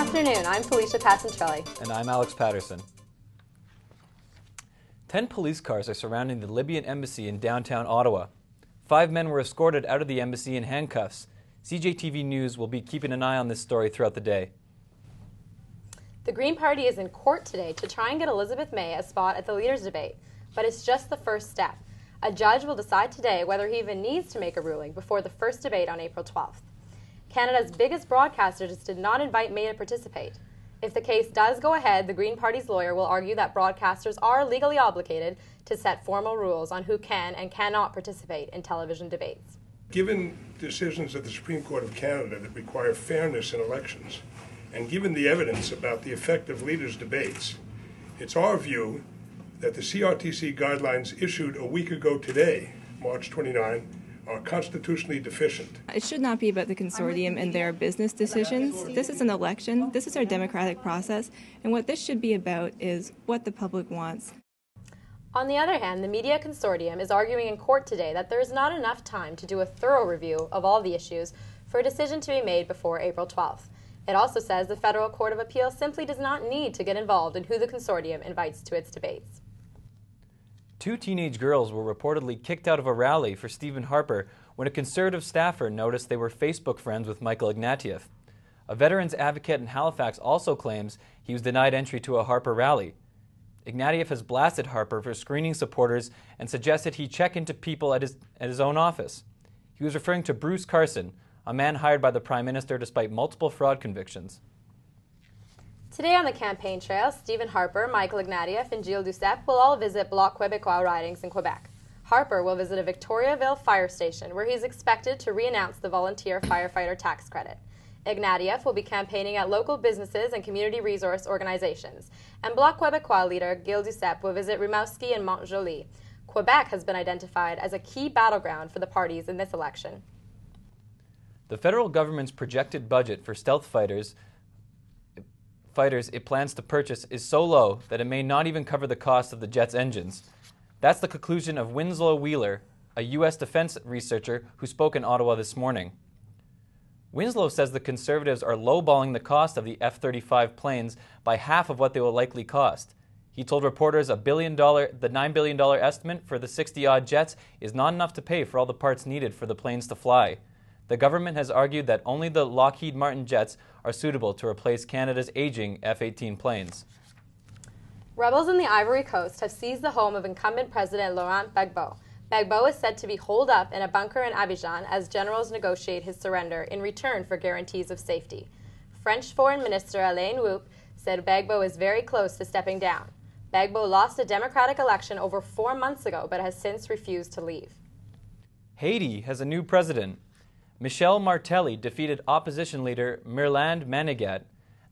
afternoon, I'm Felicia Pacentrilli. And I'm Alex Paterson. 10 police cars are surrounding the Libyan embassy in downtown Ottawa. 5 men were escorted out of the embassy in handcuffs. CJTV News will be keeping an eye on this story throughout the day. The Green Party is in court today to try and get Elizabeth May a spot at the leaders' debate, but it's just the first step. A judge will decide today whether he even needs to make a ruling before the first debate on April 12th. Canada's biggest broadcasters did not invite May to participate. If the case does go ahead, the Green Party's lawyer will argue that broadcasters are legally obligated to set formal rules on who can and cannot participate in television debates. Given decisions of the Supreme Court of Canada that require fairness in elections, and given the evidence about the effect of leaders' debates, it's our view that the CRTC guidelines issued a week ago today, March 29, are constitutionally deficient. It should not be about the consortium and their business decisions. This is an election. This is our democratic process. And what this should be about is what the public wants. On the other hand, the media consortium is arguing in court today that there is not enough time to do a thorough review of all the issues for a decision to be made before April 12th. It also says the Federal Court of Appeal simply does not need to get involved in who the consortium invites to its debates. 2 teenage girls were reportedly kicked out of a rally for Stephen Harper when a Conservative staffer noticed they were Facebook friends with Michael Ignatieff. A veterans advocate in Halifax also claims he was denied entry to a Harper rally. Ignatieff has blasted Harper for screening supporters and suggested he check into people at his own office. He was referring to Bruce Carson, a man hired by the Prime Minister despite multiple fraud convictions. Today on the campaign trail, Stephen Harper, Michael Ignatieff, and Gilles Duceppe will all visit Bloc Québécois ridings in Quebec. Harper will visit a Victoriaville fire station where he is expected to re-announce the volunteer firefighter tax credit. Ignatieff will be campaigning at local businesses and community resource organizations, and Bloc Québécois leader Gilles Duceppe will visit Rimouski and Mont-Joli. Quebec has been identified as a key battleground for the parties in this election. The federal government's projected budget for stealth fighters it plans to purchase is so low that it may not even cover the cost of the jet's engines. That's the conclusion of Winslow Wheeler, a U.S. defense researcher who spoke in Ottawa this morning. Winslow says the Conservatives are lowballing the cost of the F-35 planes by half of what they will likely cost. He told reporters the $9 billion estimate for the 60-odd jets is not enough to pay for all the parts needed for the planes to fly. The government has argued that only the Lockheed Martin jets are suitable to replace Canada's aging F-18 planes. Rebels in the Ivory Coast have seized the home of incumbent President Laurent Gbagbo. Gbagbo is said to be holed up in a bunker in Abidjan as generals negotiate his surrender in return for guarantees of safety. French Foreign Minister Alain Woup said Gbagbo is very close to stepping down. Gbagbo lost a democratic election over 4 months ago but has since refused to leave. Haiti has a new president. Michel Martelly defeated opposition leader Mirland Manégat.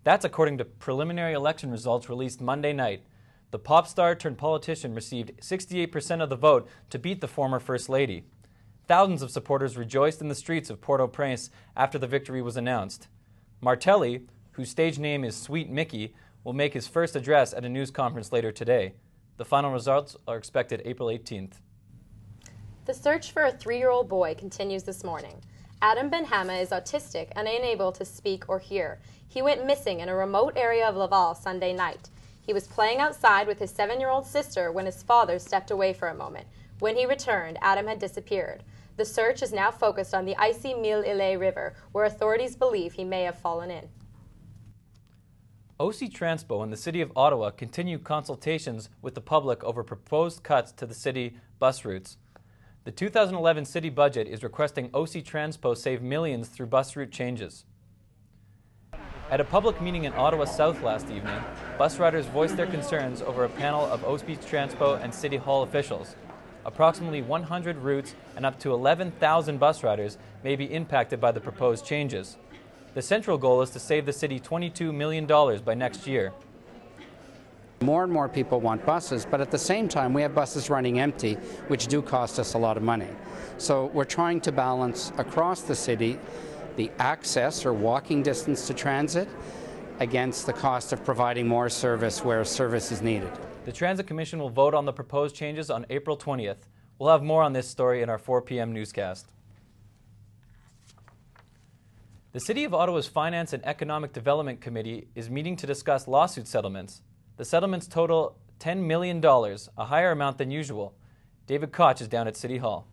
That's according to preliminary election results released Monday night. The pop star turned politician received 68% of the vote to beat the former First Lady. Thousands of supporters rejoiced in the streets of Port-au-Prince after the victory was announced. Martelly, whose stage name is Sweet Mickey, will make his first address at a news conference later today. The final results are expected April 18th. The search for a 3-year-old boy continues this morning. Adam Ben-Hama is autistic and unable to speak or hear. He went missing in a remote area of Laval Sunday night. He was playing outside with his 7-year-old sister when his father stepped away for a moment. When he returned, Adam had disappeared. The search is now focused on the icy Mille-Îles River, where authorities believe he may have fallen in. OC Transpo and the City of Ottawa continue consultations with the public over proposed cuts to the city bus routes. The 2011 city budget is requesting OC Transpo save millions through bus route changes. At a public meeting in Ottawa South last evening, bus riders voiced their concerns over a panel of OC Transpo and City Hall officials. Approximately 100 routes and up to 11,000 bus riders may be impacted by the proposed changes. The central goal is to save the city $22 million by next year. More and more people want buses, but at the same time we have buses running empty, which do cost us a lot of money. So we're trying to balance across the city the access or walking distance to transit against the cost of providing more service where service is needed. The Transit Commission will vote on the proposed changes on April 20th. We'll have more on this story in our 4 p.m. newscast. The City of Ottawa's Finance and Economic Development Committee is meeting to discuss lawsuit settlements. The settlements total $10 million, a higher amount than usual. David Koch is down at City Hall.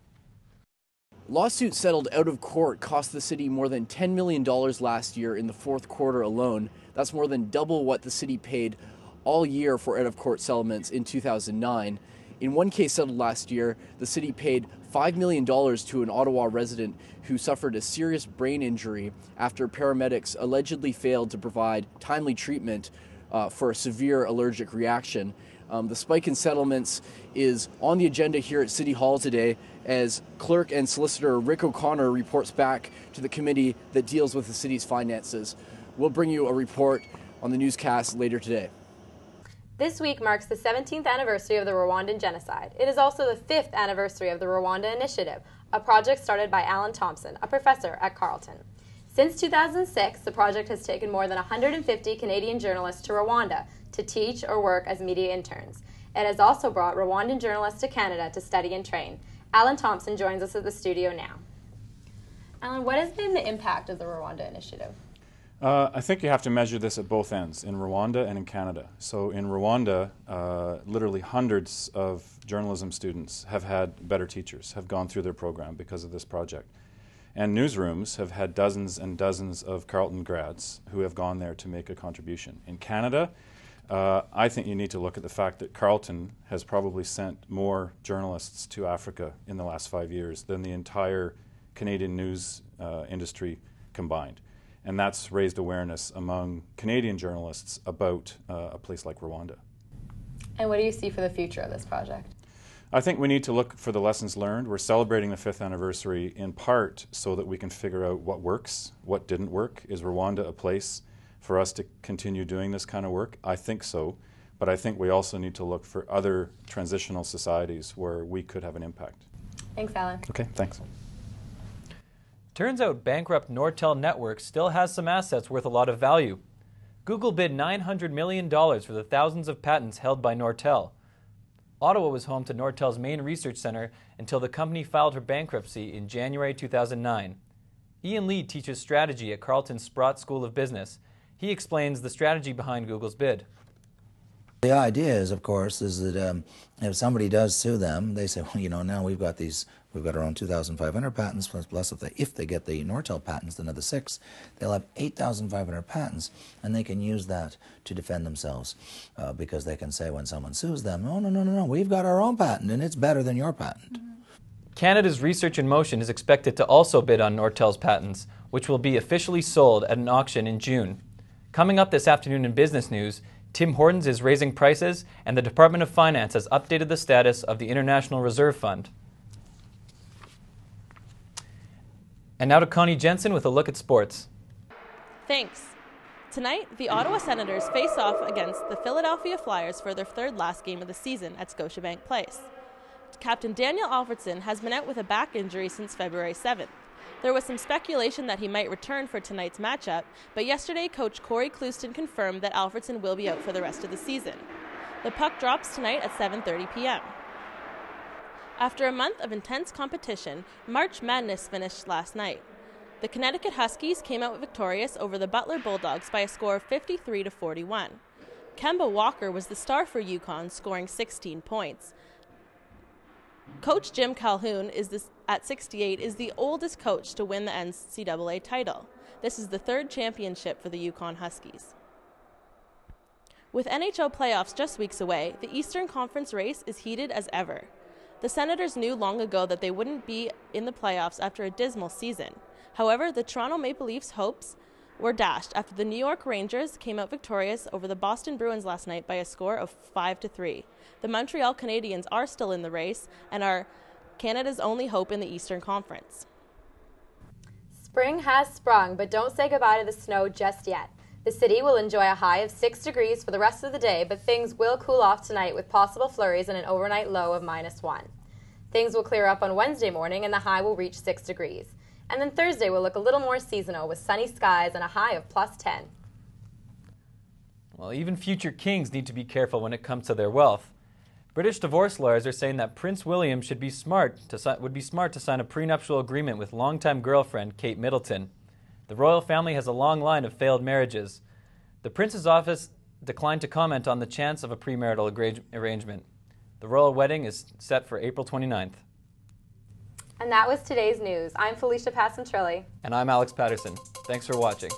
Lawsuits settled out of court cost the city more than $10 million last year in the fourth quarter alone. That's more than double what the city paid all year for out-of-court settlements in 2009. In one case settled last year, the city paid $5 million to an Ottawa resident who suffered a serious brain injury after paramedics allegedly failed to provide timely treatment for a severe allergic reaction. The spike in settlements is on the agenda here at City Hall today as clerk and solicitor Rick O'Connor reports back to the committee that deals with the city's finances. We'll bring you a report on the newscast later today. This week marks the 17th anniversary of the Rwandan genocide. It is also the 5th anniversary of the Rwanda Initiative, a project started by Alan Thompson, a professor at Carleton. Since 2006, the project has taken more than 150 Canadian journalists to Rwanda to teach or work as media interns. It has also brought Rwandan journalists to Canada to study and train. Alan Thompson joins us at the studio now. Alan, what has been the impact of the Rwanda Initiative? I think you have to measure this at both ends, in Rwanda and in Canada. So in Rwanda, literally hundreds of journalism students have had better teachers, have gone through their program because of this project. And newsrooms have had dozens and dozens of Carleton grads who have gone there to make a contribution. In Canada, I think you need to look at the fact that Carleton has probably sent more journalists to Africa in the last 5 years than the entire Canadian news industry combined. And that's raised awareness among Canadian journalists about a place like Rwanda. And what do you see for the future of this project? I think we need to look for the lessons learned. We're celebrating the 5th anniversary in part so that we can figure out what works, what didn't work. Is Rwanda a place for us to continue doing this kind of work? I think so, but I think we also need to look for other transitional societies where we could have an impact. Thanks, Alan. Okay, thanks. Turns out bankrupt Nortel Networks still has some assets worth a lot of value. Google bid $900 million for the thousands of patents held by Nortel. Ottawa was home to Nortel's main research center until the company filed for bankruptcy in January 2009. Ian Lee teaches strategy at Carleton's Sprott School of Business. He explains the strategy behind Google's bid. The idea is, of course, is that if somebody does sue them, they say, well, you know, now we've got our own 2,500 patents, plus if they get the Nortel patents, another 6, they'll have 8,500 patents, and they can use that to defend themselves because they can say when someone sues them, no, we've got our own patent, and it's better than your patent. Canada's Research in Motion is expected to also bid on Nortel's patents, which will be officially sold at an auction in June. Coming up this afternoon in Business News, Tim Hortons is raising prices, and the Department of Finance has updated the status of the International Reserve Fund. And now to Connie Jensen with a look at sports. Thanks. Tonight, the Ottawa Senators face off against the Philadelphia Flyers for their third last game of the season at Scotiabank Place. Captain Daniel Alfredson has been out with a back injury since February 7th. There was some speculation that he might return for tonight's matchup, but yesterday coach Corey Clouston confirmed that Alfredson will be out for the rest of the season. The puck drops tonight at 7:30 p.m. After a month of intense competition, March Madness finished last night. The Connecticut Huskies came out victorious over the Butler Bulldogs by a score of 53-41. Kemba Walker was the star for UConn, scoring 16 points. Coach Jim Calhoun at 68 is the oldest coach to win the NCAA title. This is the third championship for the UConn Huskies. With NHL playoffs just weeks away, the Eastern Conference race is heated as ever. The Senators knew long ago that they wouldn't be in the playoffs after a dismal season. However, the Toronto Maple Leafs' hopes were dashed after the New York Rangers came out victorious over the Boston Bruins last night by a score of 5-3. The Montreal Canadiens are still in the race and are Canada's only hope in the Eastern Conference. Spring has sprung, but don't say goodbye to the snow just yet. The city will enjoy a high of 6 degrees for the rest of the day, but things will cool off tonight with possible flurries and an overnight low of -1. Things will clear up on Wednesday morning and the high will reach 6 degrees. And then Thursday will look a little more seasonal with sunny skies and a high of +10. Well, even future kings need to be careful when it comes to their wealth. British divorce lawyers are saying that Prince William would be smart to sign a prenuptial agreement with longtime girlfriend Kate Middleton. The royal family has a long line of failed marriages. The prince's office declined to comment on the chance of a premarital arrangement. The royal wedding is set for April 29th. And that was today's news. I'm Felicia Pacentrilli. And I'm Alex Paterson. Thanks for watching.